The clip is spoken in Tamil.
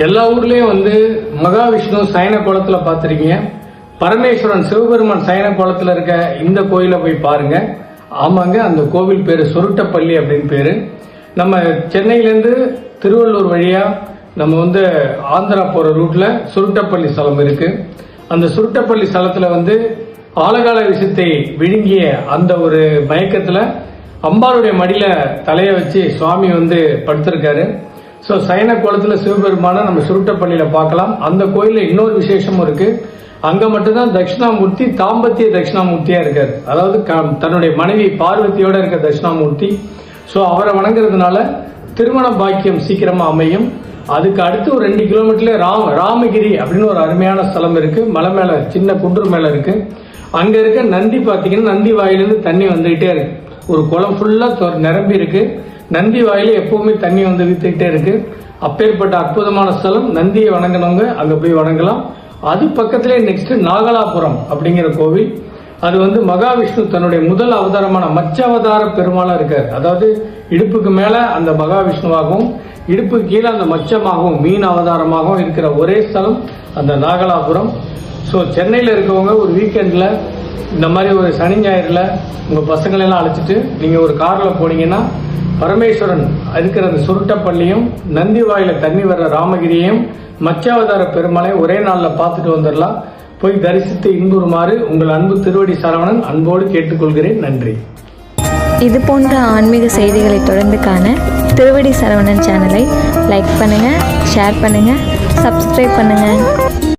எல்லா ஊர்லயும் வந்து மகாவிஷ்ணு சயன கோலத்துல பார்த்திருக்கீங்க. பரமேஸ்வரன் சிவபெருமான் சயன கோலத்துல இருக்க இந்த கோயிலை போய் பாருங்க. ஆமாங்க, அந்த கோவில் பேரு சுருட்டப்பள்ளி அப்படின்னு பேரு. நம்ம சென்னையிலேருந்து திருவள்ளூர் வழியா நம்ம வந்து ஆந்திரா போற ரூட்ல சுருட்டப்பள்ளி ஸ்தலம் இருக்கு. அந்த சுருட்டப்பள்ளி ஸ்தலத்துல வந்து ஆலகால விஷத்தை விழுங்கிய அந்த ஒரு மயக்கத்துல அம்பாளுடைய மடியில தலைய வச்சு சுவாமி வந்து படுத்திருக்காரு. ஸோ சயன கோலத்துல சிவபெருமான நம்ம சுருட்டப்பள்ளியில பார்க்கலாம். அந்த கோயில்ல இன்னொரு விசேஷமும் இருக்கு. அங்க மட்டும்தான் தட்சிணாமூர்த்தி தாம்பத்திய தட்சிணாமூர்த்தியா இருக்காரு. அதாவது தன்னுடைய மனைவி பார்வதியோட இருக்க தட்சிணாமூர்த்தி. ஸோ அவரை வணங்குறதுனால திருமண பாக்கியம் சீக்கிரமா அமையும். அதுக்கு அடுத்து ஒரு 2 கிலோமீட்டர்ல ராமகிரி அப்படின்னு ஒரு அருமையான ஸ்தலம் இருக்கு. மலை மேல சின்ன குன்று மேல இருக்கு. அங்க இருக்க நந்தி பாத்தீங்கன்னா நந்தி வாயிலிருந்து தண்ணி வந்துகிட்டே இருக்கு. ஒரு குளம் ஃபுல்லா நிரம்பி இருக்கு. நந்தி வாயில எப்பவுமே தண்ணி வந்து வித்துக்கிட்டே இருக்கு. அப்பேற்பட்ட அற்புதமான ஸ்தலம். நந்தியை வணங்கினவங்க அங்க போய் வணங்கலாம். அது பக்கத்திலே நெக்ஸ்ட் நாகலாபுரம் அப்படிங்கிற கோவில். அது வந்து மகாவிஷ்ணு தன்னுடைய முதல் அவதாரமான மச்சாவதார பெருமாளா இருக்காரு. அதாவது இடுப்புக்கு மேல அந்த மகாவிஷ்ணுவாகவும் இடுப்புக்கு கீழே அந்த மச்சமாகவும் மீன் அவதாரமாகவும் இருக்கிற ஒரே ஸ்தலம் அந்த நாகலாபுரம். ஸோ சென்னையில் இருக்கவங்க ஒரு வீக்கெண்டில் இந்த மாதிரி ஒரு சனி ஞாயிறில் உங்கள் பசங்களெல்லாம் அழைச்சிட்டு நீங்கள் ஒரு காரில் போனீங்கன்னா பரமேஸ்வரன் இருக்கிற அந்த சுருட்டப்பள்ளியும் நந்தி வாயில தண்ணி வர்ற ராமகிரியையும் மச்சாவதார பெருமாளையும் ஒரே நாளில் பார்த்துட்டு வந்துடலாம். போய் தரிசித்து இன்புறுமாறு உங்கள் அன்பு திருவடி சரவணன் அன்போடு கேட்டுக்கொள்கிறேன். நன்றி. இது போன்ற ஆன்மீக செய்திகளை தொடர்ந்து காண திருவடி சரவணன் சேனலை லைக் பண்ணுங்கள், ஷேர் பண்ணுங்கள், சப்ஸ்கிரைப் பண்ணுங்கள்.